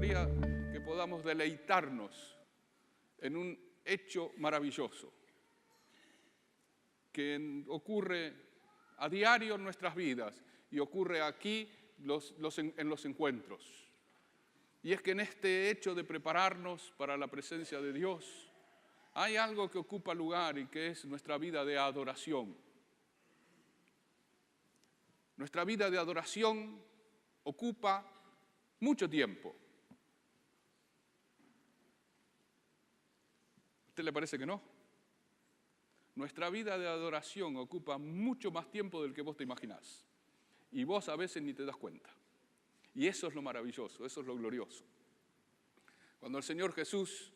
gustaría que podamos deleitarnos en un hecho maravilloso que ocurre a diario en nuestras vidas y ocurre aquí en los encuentros. Y es que en este hecho de prepararnos para la presencia de Dios hay algo que ocupa lugar y que es nuestra vida de adoración. Nuestra vida de adoración ocupa mucho tiempo. ¿A usted le parece que no? Nuestra vida de adoración ocupa mucho más tiempo del que vos te imaginás. Y vos a veces ni te das cuenta. Y eso es lo maravilloso, eso es lo glorioso. Cuando el Señor Jesús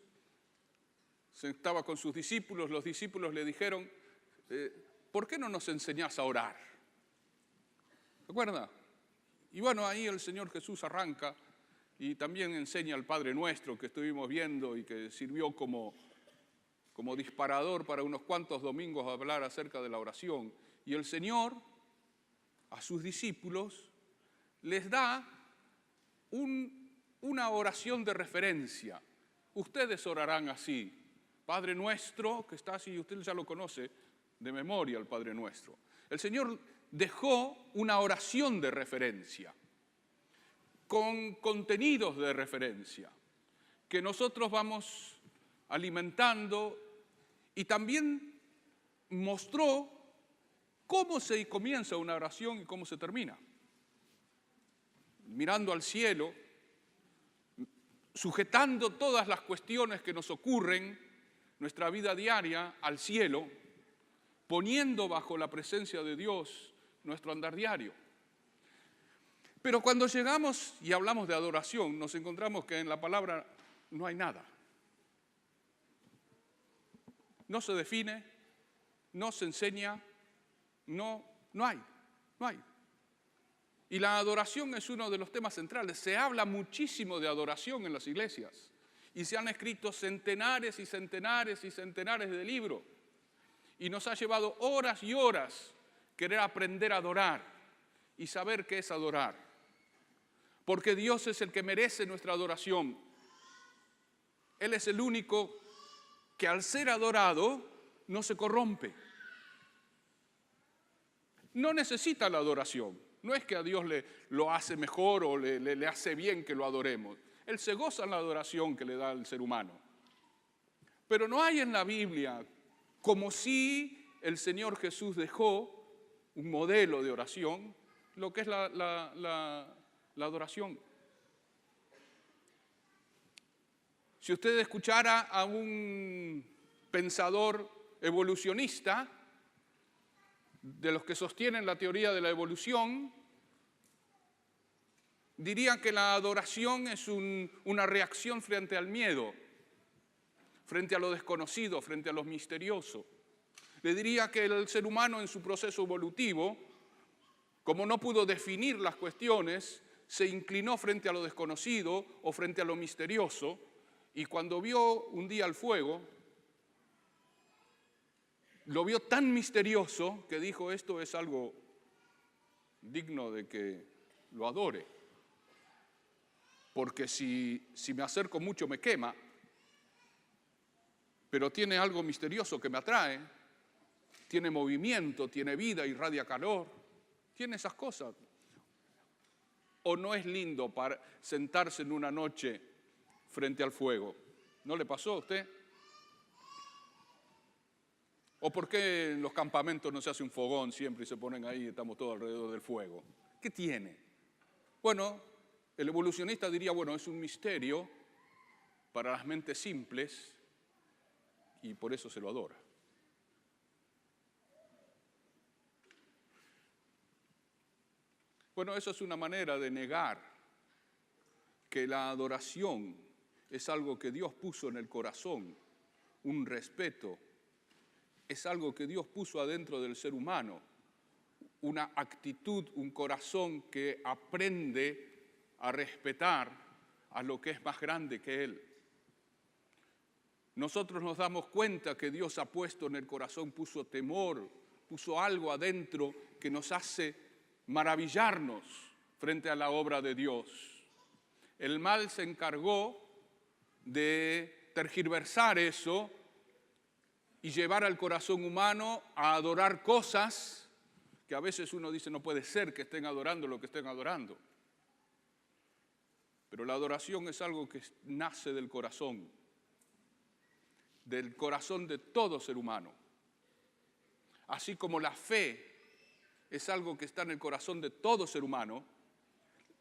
estaba con sus discípulos, los discípulos le dijeron, ¿por qué no nos enseñás a orar? ¿Se acuerda? Y bueno, ahí el Señor Jesús arranca y también enseña al Padre Nuestro que estuvimos viendo y que sirvió como disparador para unos cuantos domingos a hablar acerca de la oración. Y el Señor a sus discípulos les da una oración de referencia. Ustedes orarán así. Padre Nuestro, que está así, usted ya lo conoce de memoria, el Padre Nuestro. El Señor dejó una oración de referencia, con contenidos de referencia, que nosotros vamos alimentando, y también mostró cómo se comienza una oración y cómo se termina. Mirando al cielo, sujetando todas las cuestiones que nos ocurren, nuestra vida diaria, al cielo, poniendo bajo la presencia de Dios nuestro andar diario. Pero cuando llegamos y hablamos de adoración, nos encontramos que en la palabra no hay nada. No se define, no se enseña, no hay. Y la adoración es uno de los temas centrales. Se habla muchísimo de adoración en las iglesias y se han escrito centenares y centenares y centenares de libros. Y nos ha llevado horas y horas querer aprender a adorar y saber qué es adorar. Porque Dios es el que merece nuestra adoración. Él es el único que al ser adorado no se corrompe. No necesita la adoración. No es que a Dios lo hace mejor o le hace bien que lo adoremos. Él se goza en la adoración que le da al ser humano. Pero no hay en la Biblia, como si el Señor Jesús dejó un modelo de oración, lo que es la adoración. Si usted escuchara a un pensador evolucionista, de los que sostienen la teoría de la evolución, diría que la adoración es una reacción frente al miedo, frente a lo desconocido, frente a lo misterioso. Le diría que el ser humano en su proceso evolutivo, como no pudo definir las cuestiones, se inclinó frente a lo desconocido o frente a lo misterioso, y cuando vio un día el fuego, lo vio tan misterioso que dijo, esto es algo digno de que lo adore. Porque si me acerco mucho me quema, pero tiene algo misterioso que me atrae, tiene movimiento, tiene vida, irradia calor, tiene esas cosas. ¿O no es lindo para sentarse en una noche frente al fuego? ¿No le pasó a usted? ¿O por qué en los campamentos no se hace un fogón siempre y se ponen ahí y estamos todos alrededor del fuego? ¿Qué tiene? Bueno, el evolucionista diría, bueno, es un misterio para las mentes simples y por eso se lo adora. Bueno, eso es una manera de negar que la adoración es algo que Dios puso en el corazón, un respeto. Es algo que Dios puso adentro del ser humano, una actitud, un corazón que aprende a respetar a lo que es más grande que Él. Nosotros nos damos cuenta que Dios ha puesto en el corazón, puso temor, puso algo adentro que nos hace maravillarnos frente a la obra de Dios. el mal se encargó de tergiversar eso y llevar al corazón humano a adorar cosas que a veces uno dice no puede ser que estén adorando lo que estén adorando. Pero la adoración es algo que nace del corazón de todo ser humano. Así como la fe es algo que está en el corazón de todo ser humano,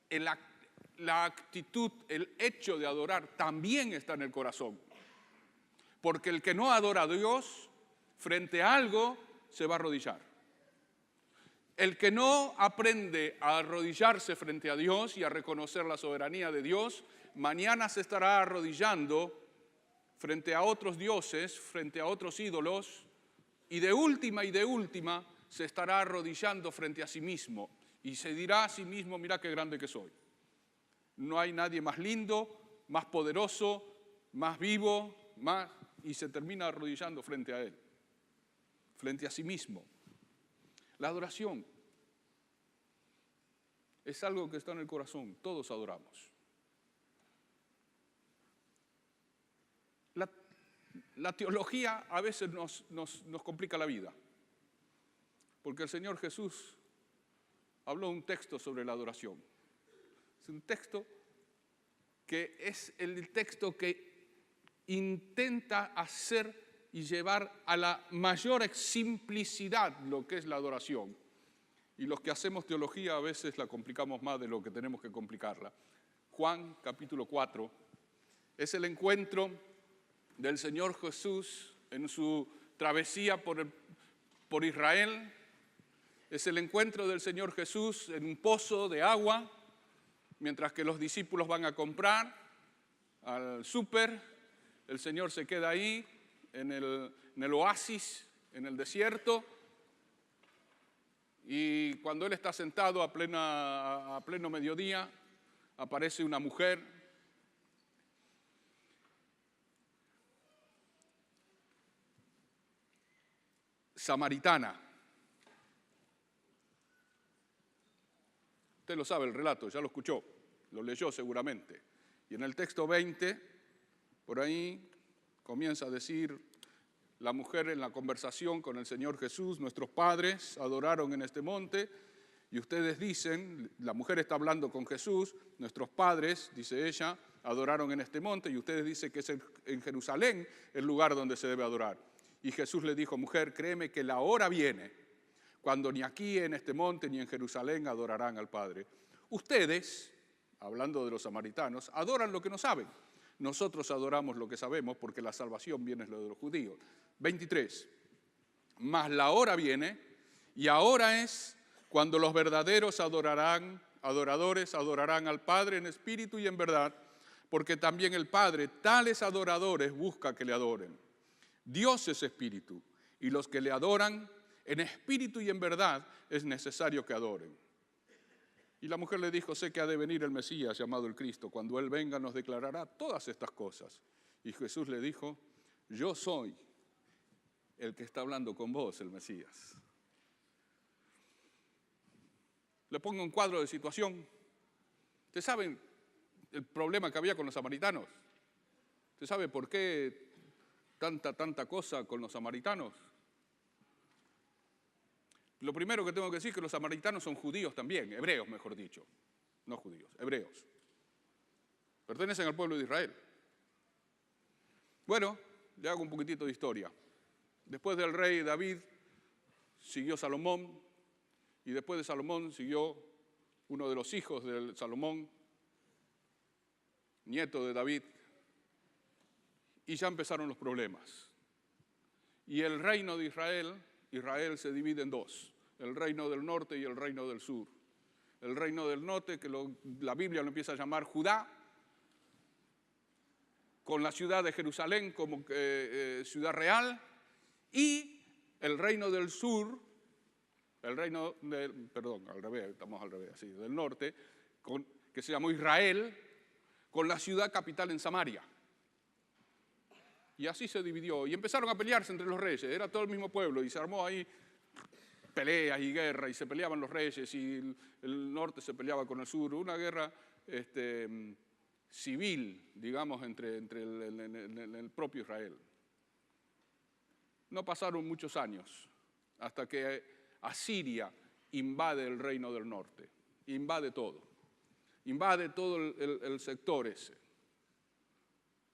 la actitud, el hecho de adorar también está en el corazón. Porque el que no adora a Dios frente a algo se va a arrodillar. El que no aprende a arrodillarse frente a Dios y a reconocer la soberanía de Dios, mañana se estará arrodillando frente a otros dioses, frente a otros ídolos, y de última se estará arrodillando frente a sí mismo y se dirá a sí mismo, mira qué grande que soy. No hay nadie más lindo, más poderoso, más vivo, y se termina arrodillando frente a él, frente a sí mismo. La adoración es algo que está en el corazón, todos adoramos. La teología a veces nos complica la vida, porque el Señor Jesús habló un texto sobre la adoración. Es un texto que es el texto que intenta hacer y llevar a la mayor simplicidad lo que es la adoración. Y los que hacemos teología a veces la complicamos más de lo que tenemos que complicarla. Juan capítulo 4 es el encuentro del Señor Jesús en su travesía por Israel. Es el encuentro del Señor Jesús en un pozo de agua, mientras que los discípulos van a comprar al súper. El Señor se queda ahí en el oasis, en el desierto, y cuando Él está sentado a pleno mediodía, aparece una mujer samaritana. Usted lo sabe el relato, ya lo escuchó, lo leyó seguramente. Y en el texto 20, por ahí comienza a decir la mujer en la conversación con el Señor Jesús: nuestros padres adoraron en este monte, y ustedes dicen, la mujer está hablando con Jesús, nuestros padres, dice ella, adoraron en este monte, y ustedes dicen que es en Jerusalén el lugar donde se debe adorar. Y Jesús le dijo: mujer, créeme que la hora viene cuando ni aquí en este monte ni en Jerusalén adorarán al Padre. Ustedes, hablando de los samaritanos, adoran lo que no saben. Nosotros adoramos lo que sabemos, porque la salvación viene de los judíos. 23. Mas la hora viene, y ahora es cuando los verdaderos adoradores adorarán al Padre en espíritu y en verdad, porque también el Padre tales adoradores busca que le adoren. Dios es espíritu, y los que le adoran en espíritu y en verdad es necesario que adoren. Y la mujer le dijo: sé que ha de venir el Mesías, llamado el Cristo. Cuando Él venga nos declarará todas estas cosas. Y Jesús le dijo: yo soy el que está hablando con vos, el Mesías. Le pongo un cuadro de situación. ¿Ustedes saben el problema que había con los samaritanos? ¿Usted sabe por qué tanta cosa con los samaritanos? Lo primero que tengo que decir es que los samaritanos son judíos también, hebreos mejor dicho, no judíos, hebreos. Pertenecen al pueblo de Israel. Bueno, le hago un poquitito de historia. Después del rey David siguió Salomón, y después de Salomón siguió uno de los hijos de Salomón, nieto de David, y ya empezaron los problemas. Y el reino de Israel se divide en dos: el reino del norte y el reino del sur. El reino del norte, que la Biblia lo empieza a llamar Judá, con la ciudad de Jerusalén como ciudad real, y el reino del sur, del norte, que se llamó Israel, con la ciudad capital en Samaria. Y así se dividió, y empezaron a pelearse entre los reyes. Era todo el mismo pueblo, y se armó ahí peleas y guerra, y se peleaban los reyes, y el norte se peleaba con el sur. Una guerra civil, digamos, entre el propio Israel. No pasaron muchos años hasta que Asiria invade el reino del norte, invade todo el sector ese,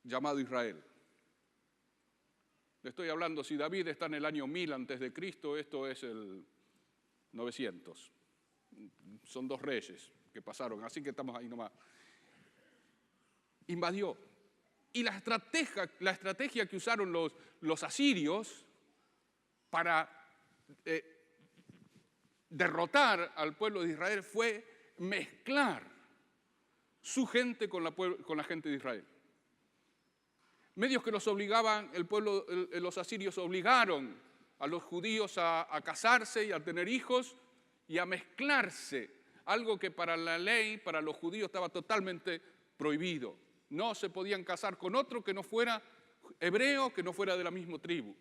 llamado Israel. Le estoy hablando, si David está en el año 1000 antes de Cristo, esto es el 900. Son 2 reyes que pasaron, así que estamos ahí nomás. Invadió. Y la estrategia que usaron los asirios para derrotar al pueblo de Israel fue mezclar su gente con la gente de Israel. Medios que los obligaban, los asirios obligaron a los judíos a casarse y a tener hijos y a mezclarse, algo que para la ley, para los judíos estaba totalmente prohibido. No se podían casar con otro que no fuera hebreo, que no fuera de la misma tribu.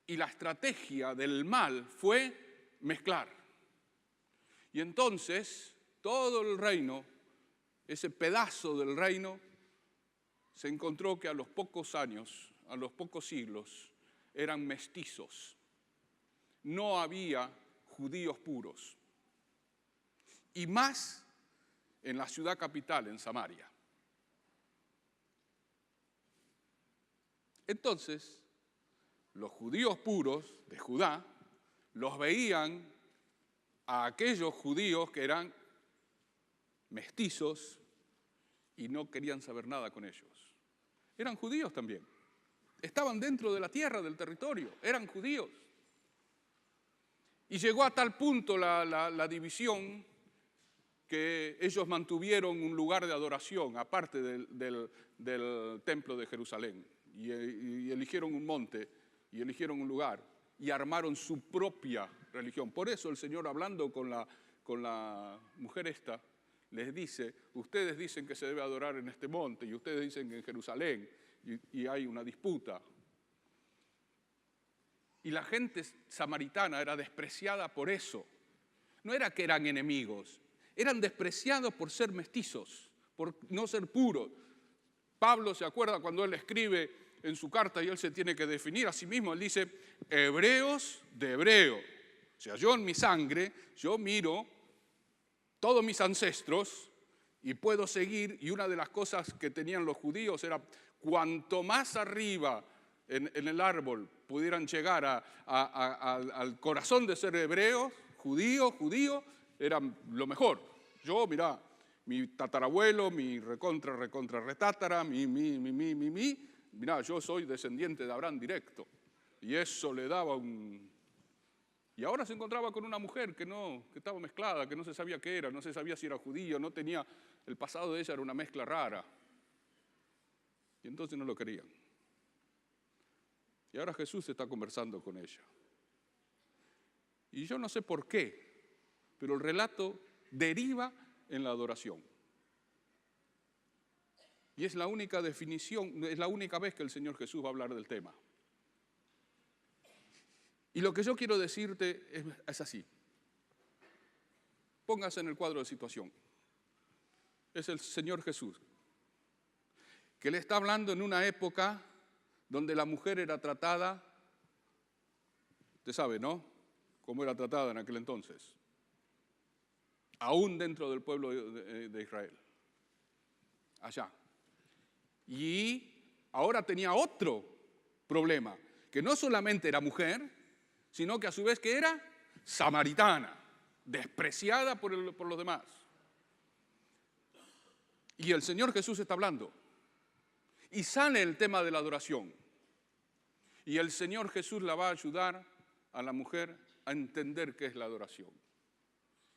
Y la estrategia del mal fue mezclar. Y entonces todo el reino, ese pedazo del reino, se encontró que a los pocos años, a los pocos siglos, eran mestizos. No había judíos puros. Y más en la ciudad capital, en Samaria. Entonces, los judíos puros de Judá los veían a aquellos judíos que eran mestizos y no querían saber nada con ellos. Eran judíos también. Estaban dentro de la tierra, del territorio. Eran judíos. Y llegó a tal punto la división que ellos mantuvieron un lugar de adoración, aparte del templo de Jerusalén. Y eligieron un monte, y eligieron un lugar, y armaron su propia religión. Por eso el Señor, hablando con la mujer esta, les dice, ustedes dicen que se debe adorar en este monte, y ustedes dicen que en Jerusalén, y hay una disputa. Y la gente samaritana era despreciada por eso. No era que eran enemigos, eran despreciados por ser mestizos, por no ser puros. Pablo se acuerda cuando él escribe en su carta y él se tiene que definir a sí mismo, él dice, hebreos de hebreo. O sea, yo en mi sangre, yo miro todos mis ancestros y puedo seguir, y una de las cosas que tenían los judíos era, cuanto más arriba en el árbol pudieran llegar al corazón de ser hebreo, judío, era lo mejor. Yo, mirá, mi tatarabuelo, mi recontra retátara, mirá, yo soy descendiente de Abraham directo. Y eso le daba un... Y ahora se encontraba con una mujer que estaba mezclada, que no se sabía qué era, no se sabía si era judío, no tenía... El pasado de ella era una mezcla rara. Y entonces no lo querían. Y ahora Jesús está conversando con ella. Y yo no sé por qué, pero el relato deriva en la adoración. Y es la única definición, es la única vez que el Señor Jesús va a hablar del tema. Y lo que yo quiero decirte es así. Póngase en el cuadro de situación. Es el Señor Jesús, que le está hablando en una época donde la mujer era tratada, usted sabe, ¿no?, cómo era tratada en aquel entonces, aún dentro del pueblo de Israel, allá. Y ahora tenía otro problema, que no solamente era mujer, sino que a su vez que era samaritana, despreciada por los demás. Y el Señor Jesús está hablando. Y sale el tema de la adoración. Y el Señor Jesús la va a ayudar a la mujer a entender qué es la adoración.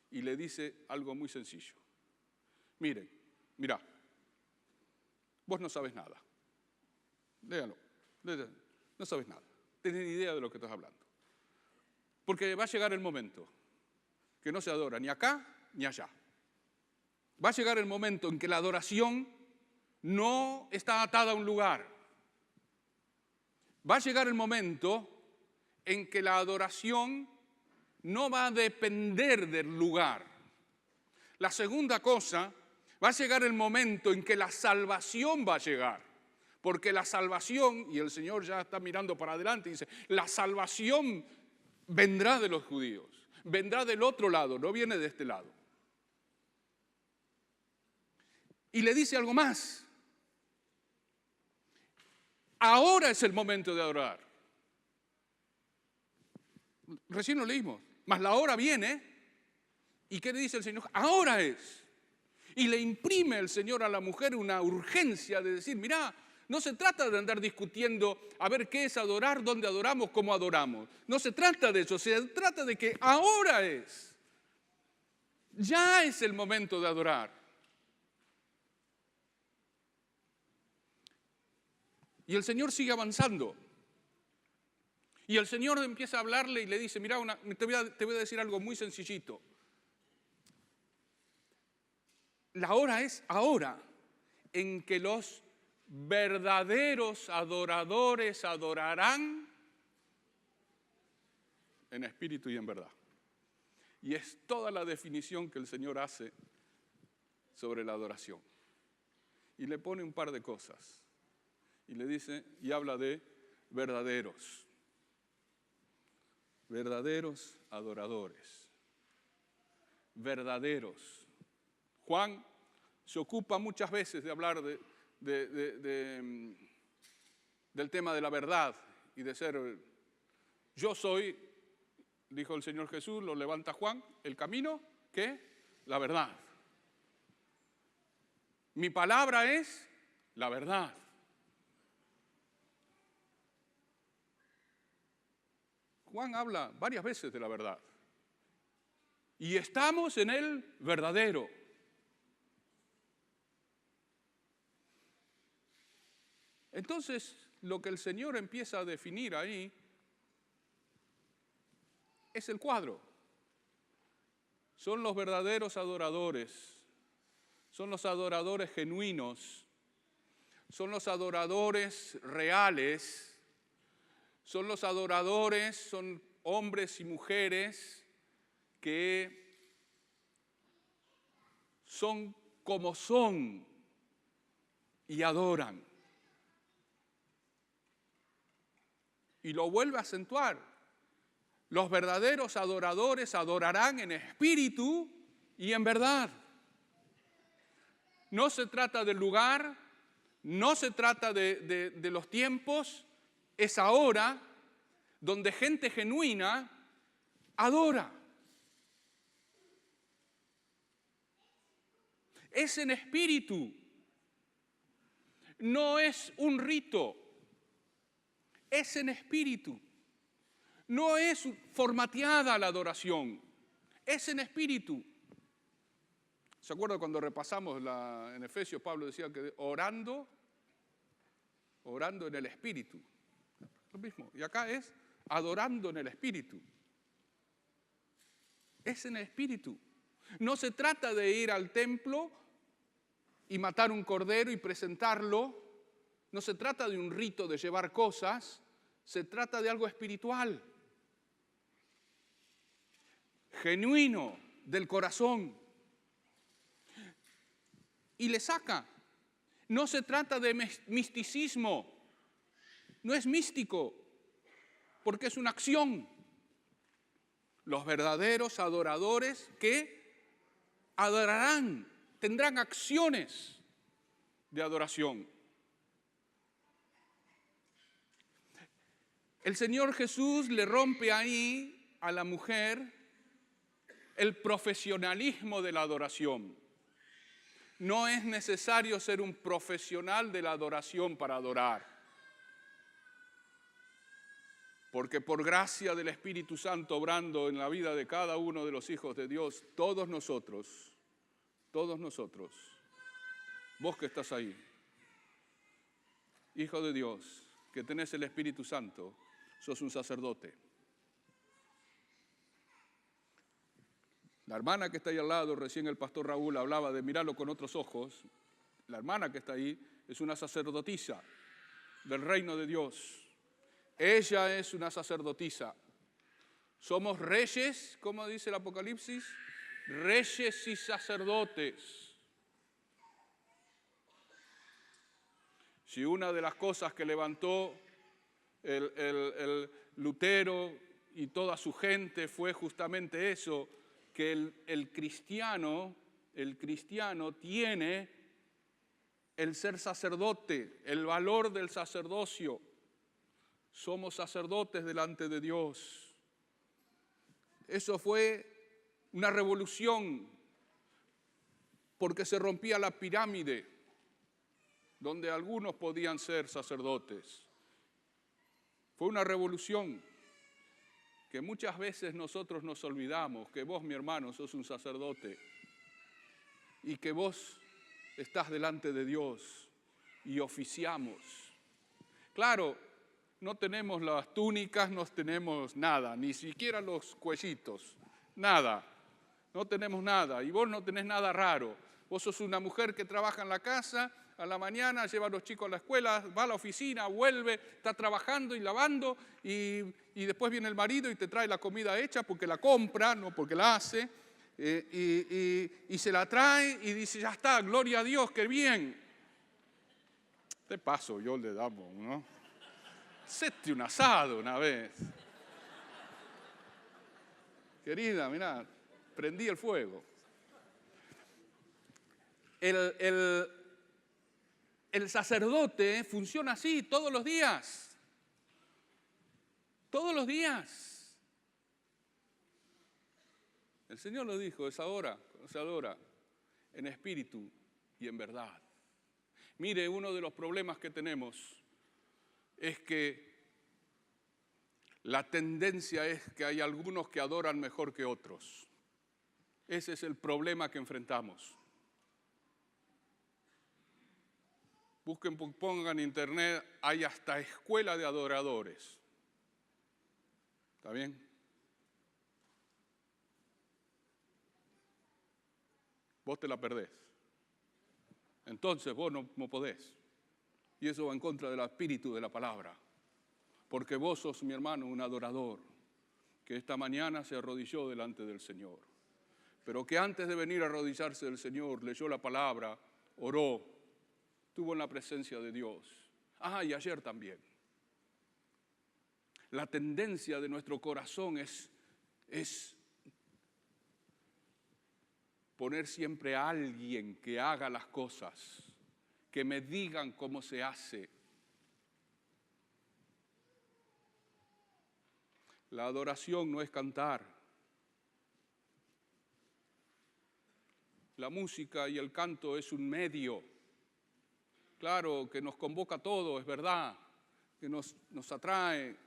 Y le dice algo muy sencillo. Mirá, vos no sabes nada. Léalo. No sabes nada. No tenés ni idea de lo que estás hablando. Porque va a llegar el momento que no se adora ni acá ni allá. Va a llegar el momento en que la adoración no está atada a un lugar. Va a llegar el momento en que la adoración no va a depender del lugar. La segunda cosa, Va a llegar el momento en que la salvación va a llegar. Porque la salvación, y el Señor ya está mirando para adelante y dice, la salvación vendrá de los judíos, vendrá del otro lado, no viene de este lado. Y le dice algo más. Ahora es el momento de adorar. Recién lo leímos. Mas la hora viene. ¿Y qué le dice el Señor? Ahora es. Y le imprime el Señor a la mujer una urgencia de decir, mirá, no se trata de andar discutiendo a ver qué es adorar, dónde adoramos, cómo adoramos. No se trata de eso, se trata de que ahora es. Ya es el momento de adorar. Y el Señor sigue avanzando. Y el Señor empieza a hablarle y le dice, mira, te voy a decir algo muy sencillito. La hora es ahora en que los verdaderos adoradores adorarán en espíritu y en verdad. Y es toda la definición que el Señor hace sobre la adoración. Y le pone un par de cosas. Y le dice, y habla de verdaderos. Verdaderos adoradores. Verdaderos. Juan se ocupa muchas veces de hablar del tema de la verdad y de ser, yo soy, dijo el Señor Jesús, lo levanta Juan, el camino, ¿qué? La verdad. Mi palabra es la verdad. Juan habla varias veces de la verdad. Y estamos en el verdadero. Entonces, lo que el Señor empieza a definir ahí es el cuadro. Son los verdaderos adoradores, son los adoradores genuinos, son los adoradores reales, son los adoradores, son hombres y mujeres que son como son y adoran. Y lo vuelve a acentuar. Los verdaderos adoradores adorarán en espíritu y en verdad. No se trata del lugar, no se trata de los tiempos, es ahora donde gente genuina adora. Es en espíritu, no es un rito. Es en espíritu. No es formateada la adoración. Es en espíritu. ¿Se acuerdan cuando repasamos en Efesios? Pablo decía que orando en el espíritu. Lo mismo. Y acá es adorando en el espíritu. Es en el espíritu. No se trata de ir al templo y matar un cordero y presentarlo. No se trata de un rito de llevar cosas, se trata de algo espiritual, genuino, del corazón. Y le saca. No se trata de misticismo, no es místico, porque es una acción. Los verdaderos adoradores que adorarán, tendrán acciones de adoración. El Señor Jesús le rompe ahí a la mujer el profesionalismo de la adoración. No es necesario ser un profesional de la adoración para adorar. Porque por gracia del Espíritu Santo obrando en la vida de cada uno de los hijos de Dios, todos nosotros, vos que estás ahí, hijo de Dios, que tenés el Espíritu Santo, sos un sacerdote. La hermana que está ahí al lado, recién el pastor Raúl hablaba de mirarlo con otros ojos. La hermana que está ahí es una sacerdotisa del reino de Dios. Ella es una sacerdotisa. Somos reyes, como dice el Apocalipsis, reyes y sacerdotes. Si una de las cosas que levantó el Lutero y toda su gente fue justamente eso, que el cristiano tiene el ser sacerdote, el valor del sacerdocio. Somos sacerdotes delante de Dios. Eso fue una revolución, porque se rompía la pirámide, donde algunos podían ser sacerdotes. Fue una revolución que muchas veces nosotros nos olvidamos, que vos, mi hermano, sos un sacerdote y que vos estás delante de Dios y oficiamos. Claro, no tenemos las túnicas, no tenemos nada, ni siquiera los cuellitos, nada. No tenemos nada y vos no tenés nada raro. Vos sos una mujer que trabaja en la casa, a la mañana lleva a los chicos a la escuela, va a la oficina, vuelve, está trabajando y lavando y después viene el marido y te trae la comida hecha porque la compra, no porque la hace, y se la trae y dice, ya está, gloria a Dios, qué bien. De paso yo le damos, ¿no? Hacete un asado una vez. Querida, mirá, prendí el fuego. El sacerdote funciona así todos los días. Todos los días. El Señor lo dijo, es ahora, se adora en espíritu y en verdad. Mire, uno de los problemas que tenemos es que la tendencia es que hay algunos que adoran mejor que otros. Ese es el problema que enfrentamos. Busquen, pongan en internet, hay hasta escuela de adoradores. ¿Está bien? Vos te la perdés. Entonces vos no podés. Y eso va en contra del espíritu de la palabra. Porque vos sos, mi hermano, un adorador que esta mañana se arrodilló delante del Señor. Pero que antes de venir a arrodillarse del Señor, leyó la palabra, oró, estuvo en la presencia de Dios. Y ayer también. La tendencia de nuestro corazón es poner siempre a alguien que haga las cosas, que me digan cómo se hace. La adoración no es cantar. La música y el canto es un medio. Claro, que nos convoca a todos, es verdad, que nos atrae,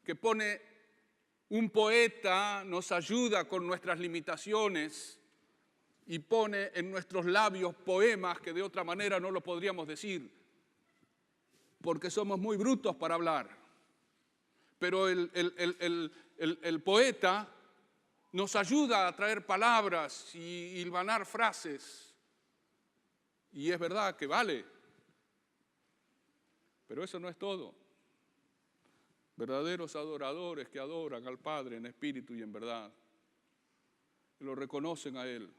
que pone un poeta, nos ayuda con nuestras limitaciones y pone en nuestros labios poemas que de otra manera no lo podríamos decir, porque somos muy brutos para hablar. Pero el poeta nos ayuda a traer palabras y hilvanar frases. Y es verdad que vale. Pero eso no es todo. Verdaderos adoradores que adoran al Padre en espíritu y en verdad, que lo reconocen a Él.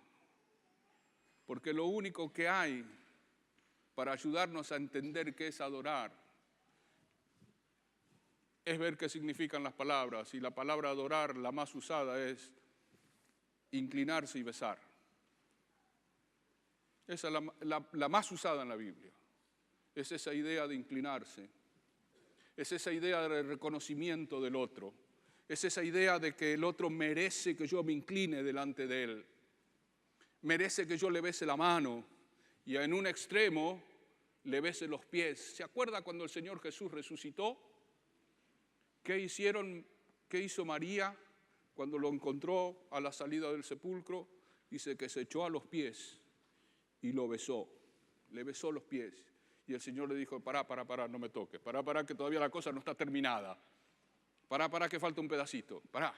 Porque lo único que hay para ayudarnos a entender qué es adorar es ver qué significan las palabras. Y la palabra adorar, la más usada, es inclinarse y besar. Esa es la más usada en la Biblia. Es esa idea de inclinarse. Es esa idea de reconocimiento del otro. Es esa idea de que el otro merece que yo me incline delante de él. Merece que yo le bese la mano y en un extremo le bese los pies. ¿Se acuerda cuando el Señor Jesús resucitó? ¿Qué hizo María cuando lo encontró a la salida del sepulcro? Dice que se echó a los pies y lo besó. Le besó los pies. Y el Señor le dijo, pará, no me toques. Pará, que todavía la cosa no está terminada. Pará, que falta un pedacito. Pará.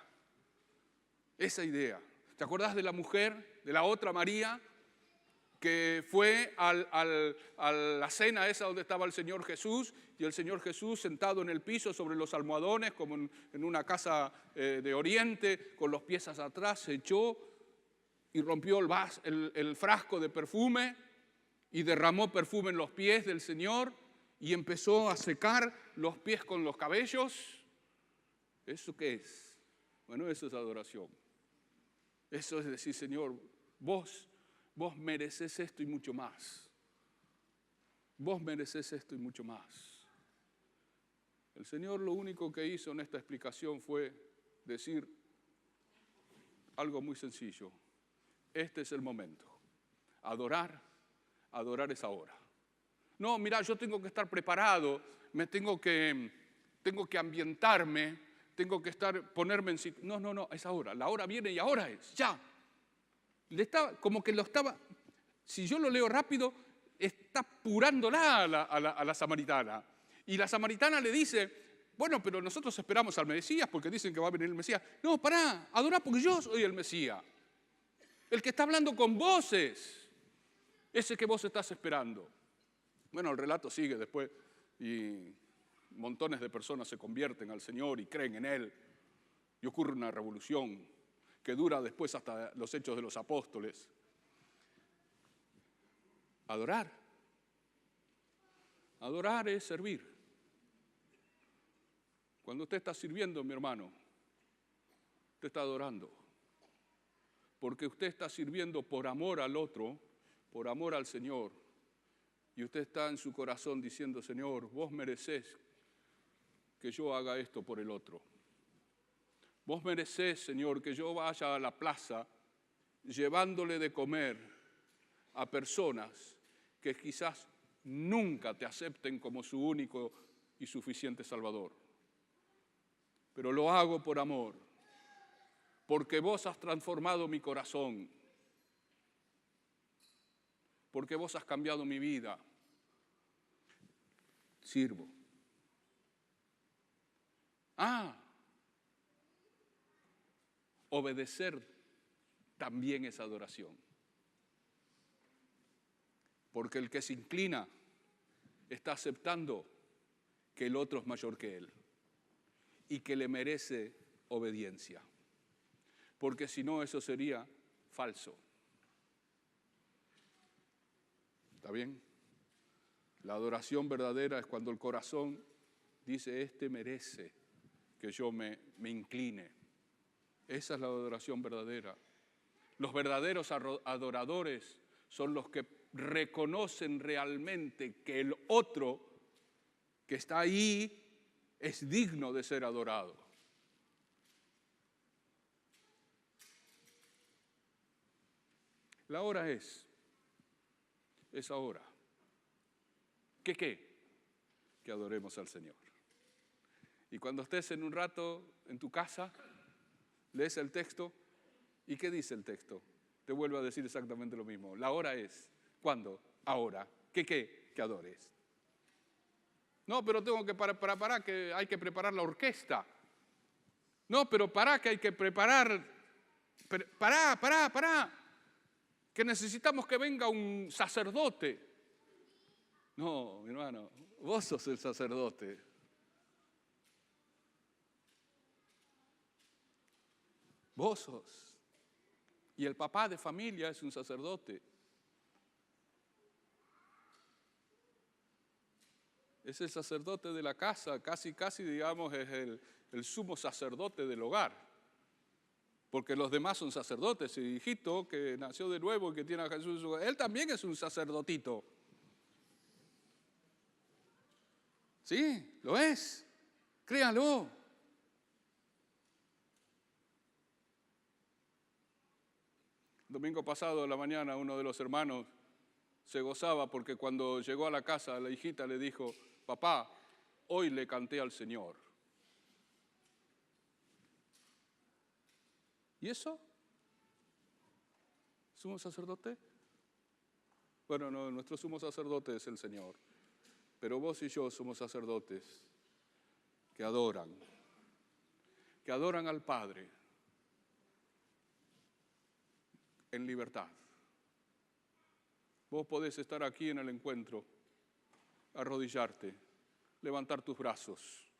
Esa idea. ¿Te acordás de la mujer, de la otra María, que fue a la cena esa donde estaba el Señor Jesús, y el Señor Jesús sentado en el piso sobre los almohadones, como en una casa de Oriente, con los pies hacia atrás, se echó y rompió el frasco de perfume y derramó perfume en los pies del Señor y empezó a secar los pies con los cabellos. ¿Eso qué es? Bueno, eso es adoración. Eso es decir, Señor, vos mereces esto y mucho más. Vos mereces esto y mucho más. El Señor lo único que hizo en esta explicación fue decir algo muy sencillo. Este es el momento. Adorar es ahora. No, mira, yo tengo que estar preparado, tengo que ambientarme, tengo que ponerme en sitio. No, es ahora. La hora viene y ahora es, ya. Si yo lo leo rápido, está apurándola a la samaritana. Y la samaritana le dice, bueno, pero nosotros esperamos al Mesías porque dicen que va a venir el Mesías. No, pará, adorá porque yo soy el Mesías. El que está hablando con vos es ese que vos estás esperando. Bueno, el relato sigue después y montones de personas se convierten al Señor y creen en Él. Y ocurre una revolución que dura después hasta los Hechos de los Apóstoles. Adorar es servir. Cuando usted está sirviendo, mi hermano, usted está adorando. Porque usted está sirviendo por amor al otro, por amor al Señor. Y usted está en su corazón diciendo, Señor, vos merecés que yo haga esto por el otro. Vos merecés, Señor, que yo vaya a la plaza llevándole de comer a personas que quizás nunca te acepten como su único y suficiente Salvador. Pero lo hago por amor, porque vos has transformado mi corazón, porque vos has cambiado mi vida. Sirvo. Obedecer también es adoración. Porque el que se inclina está aceptando que el otro es mayor que él y que le merece obediencia. Porque si no, eso sería falso. ¿Está bien? La adoración verdadera es cuando el corazón dice, este merece que yo me incline. Esa es la adoración verdadera. Los verdaderos adoradores son los que reconocen realmente que el otro que está ahí es digno de ser adorado. La hora es ahora. ¿Qué? Que adoremos al Señor. Y cuando estés en un rato en tu casa, lees el texto, ¿y qué dice el texto? Te vuelvo a decir exactamente lo mismo. La hora es, ¿cuándo? Ahora. ¿Qué? Que adores. No, pero tengo que parar, que hay que preparar la orquesta. No, pero que hay que preparar. Pará. Que necesitamos que venga un sacerdote. No, mi hermano, vos sos el sacerdote. Vos sos. Y el papá de familia es un sacerdote. Es el sacerdote de la casa, casi digamos, es el sumo sacerdote del hogar. Porque los demás son sacerdotes. Y hijito que nació de nuevo y que tiene a Jesús en su hogar, él también es un sacerdotito. Sí, lo es. Créanlo. Domingo pasado a la mañana uno de los hermanos se gozaba porque cuando llegó a la casa la hijita le dijo, papá, hoy le canté al Señor. ¿Y eso? ¿Sumo sacerdote? Bueno, no, nuestro sumo sacerdote es el Señor. Pero vos y yo somos sacerdotes que adoran al Padre en libertad. Vos podés estar aquí en el encuentro, arrodillarte, levantar tus brazos.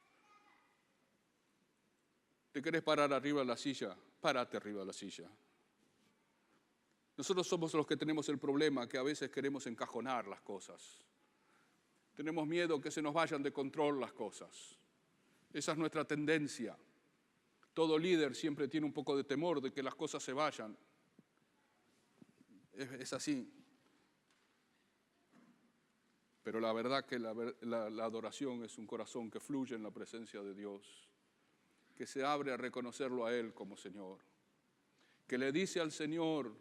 ¿Te querés parar arriba de la silla? Párate arriba de la silla. Nosotros somos los que tenemos el problema que a veces queremos encajonar las cosas. Tenemos miedo que se nos vayan de control las cosas. Esa es nuestra tendencia. Todo líder siempre tiene un poco de temor de que las cosas se vayan. Es así. Pero la verdad que la adoración es un corazón que fluye en la presencia de Dios, que se abre a reconocerlo a Él como Señor, que le dice al Señor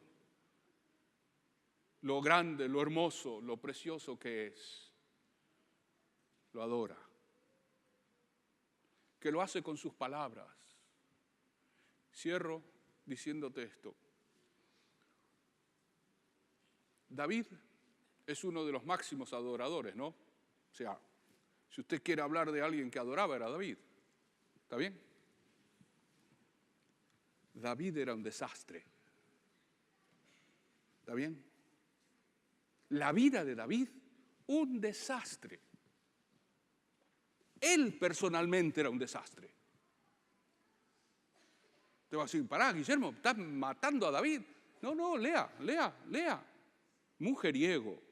lo grande, lo hermoso, lo precioso que es. Lo adora. Que lo hace con sus palabras. Cierro diciéndote esto. David es uno de los máximos adoradores, ¿no? O sea, si usted quiere hablar de alguien que adoraba, era David. ¿Está bien? David era un desastre. ¿Está bien? La vida de David, un desastre. Él personalmente era un desastre. Te va a decir, pará, Guillermo, estás matando a David. No, lea. Mujeriego.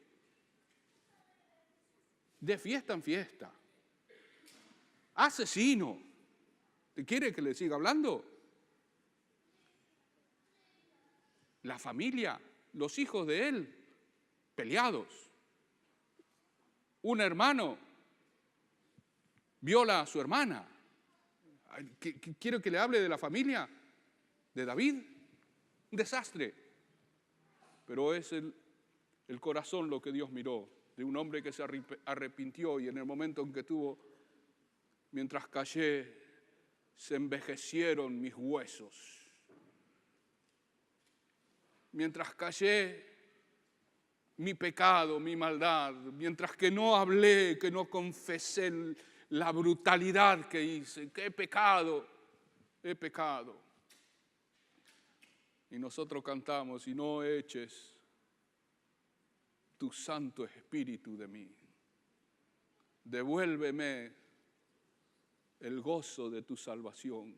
De fiesta en fiesta. Asesino. ¿Te quiere que le siga hablando? La familia, los hijos de él, peleados. Un hermano viola a su hermana. ¿Quiero que le hable de la familia de David? Un desastre. Pero es el corazón lo que Dios miró, de un hombre que se arrepintió y en el momento en que tuvo, mientras callé, se envejecieron mis huesos. Mientras callé mi pecado, mi maldad, mientras que no hablé, que no confesé la brutalidad que hice, que he pecado. Y nosotros cantamos, y no eches tu Santo Espíritu de mí. Devuélveme el gozo de tu salvación.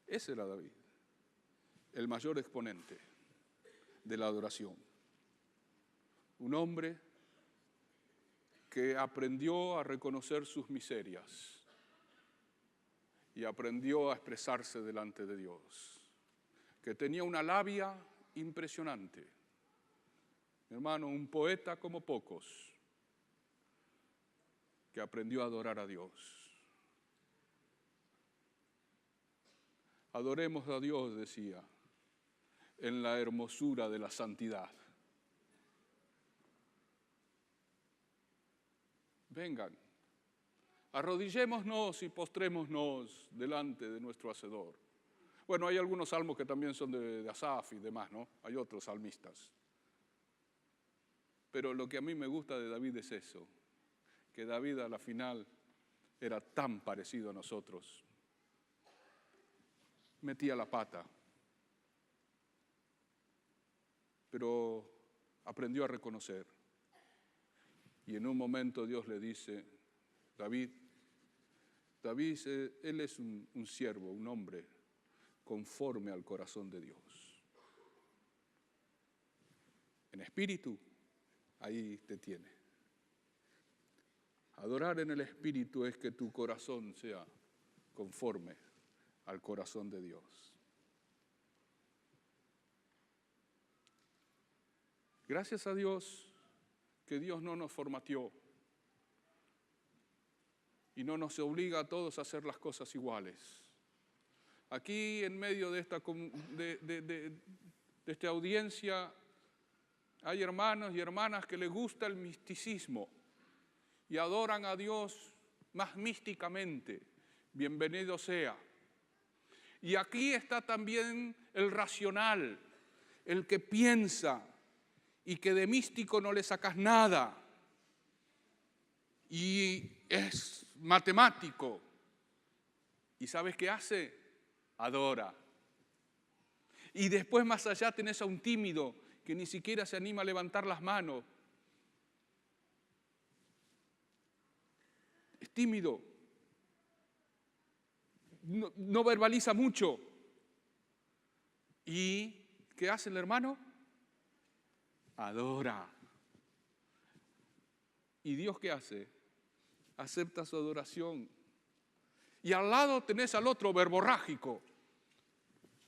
Ese era David, el mayor exponente de la adoración. Un hombre que aprendió a reconocer sus miserias y aprendió a expresarse delante de Dios, que tenía una labia impresionante. Mi hermano, un poeta como pocos, que aprendió a adorar a Dios. Adoremos a Dios, decía, en la hermosura de la santidad. Vengan, arrodillémonos y postrémonos delante de nuestro Hacedor. Bueno, hay algunos salmos que también son de Asaf y demás, ¿no? Hay otros salmistas. Pero lo que a mí me gusta de David es eso, que David a la final era tan parecido a nosotros. Metía la pata, pero aprendió a reconocer. Y en un momento Dios le dice, David, él es un siervo, un hombre conforme al corazón de Dios. En espíritu, ahí te tiene. Adorar en el espíritu es que tu corazón sea conforme al corazón de Dios. Gracias a Dios que Dios no nos formateó y no nos obliga a todos a hacer las cosas iguales. Aquí en medio de esta audiencia hay hermanos y hermanas que les gusta el misticismo y adoran a Dios más místicamente. Bienvenido sea. Y aquí está también el racional, el que piensa y que de místico no le sacas nada. Y es matemático. ¿Y sabes qué hace? Adora. Y después más allá tenés a un tímido que ni siquiera se anima a levantar las manos. Es tímido. No verbaliza mucho. ¿Y qué hace el hermano? Adora. ¿Y Dios qué hace? Acepta su adoración. Y al lado tenés al otro verborrágico,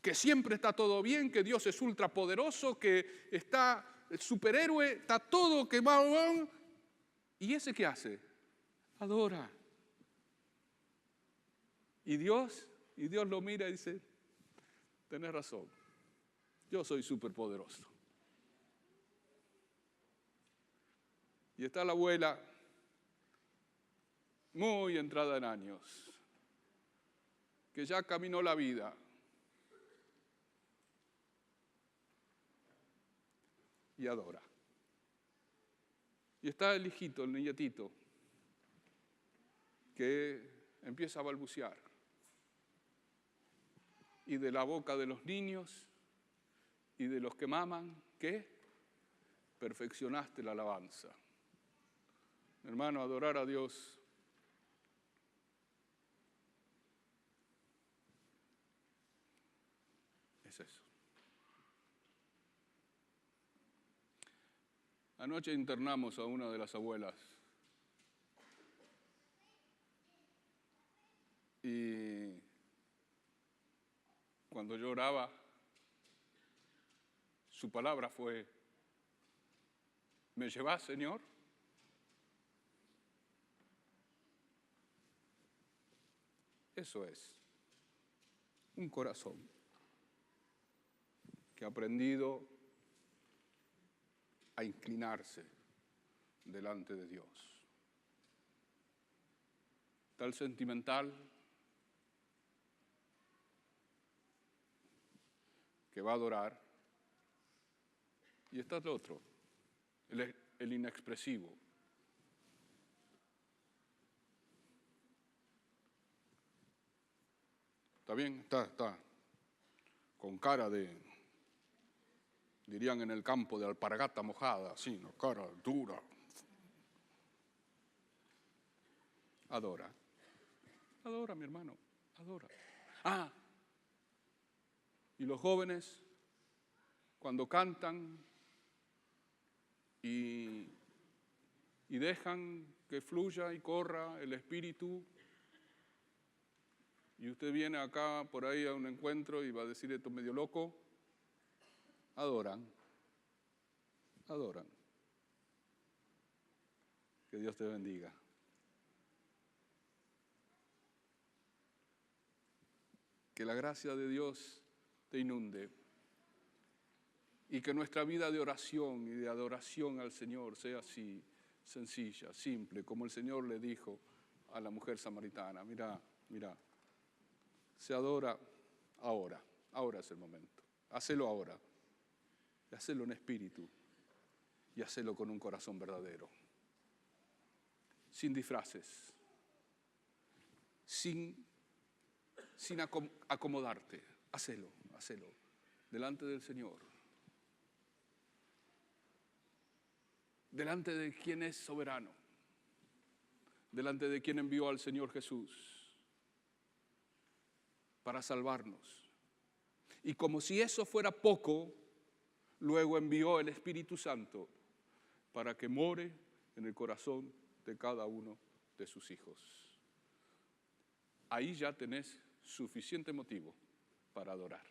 que siempre está todo bien, que Dios es ultrapoderoso, que está el superhéroe, está todo que va. ¿Y ese qué hace? Adora. Y Dios lo mira y dice, tenés razón, yo soy superpoderoso. Y está la abuela, muy entrada en años, que ya caminó la vida. Y adora. Y está el hijito, el nietito, que empieza a balbucear. Y de la boca de los niños y de los que maman, ¿qué? Perfeccionaste la alabanza. Hermano, adorar a Dios es eso. Anoche internamos a una de las abuelas y cuando yo oraba, su palabra fue, ¿me llevas, Señor? Eso es un corazón que ha aprendido a inclinarse delante de Dios. Está el sentimental que va a adorar y está el otro, el inexpresivo. ¿Está bien? Está. Con cara de, dirían en el campo, de alpargata mojada, así, ¿no? Cara dura. Adora. Adora, mi hermano. Adora. Y los jóvenes, cuando cantan y dejan que fluya y corra el espíritu, y usted viene acá por ahí a un encuentro y va a decir esto medio loco, adoran. Adoran. Que Dios te bendiga. Que la gracia de Dios te inunde y que nuestra vida de oración y de adoración al Señor sea así, sencilla, simple, como el Señor le dijo a la mujer samaritana. Mira, se adora ahora es el momento. Hacelo ahora, y hacelo en espíritu, y hacelo con un corazón verdadero, sin disfraces, sin acomodarte. Hacelo delante del Señor, delante de quien es soberano, delante de quien envió al Señor Jesús para salvarnos. Y como si eso fuera poco, luego envió el Espíritu Santo para que more en el corazón de cada uno de sus hijos. Ahí ya tenés suficiente motivo para adorar.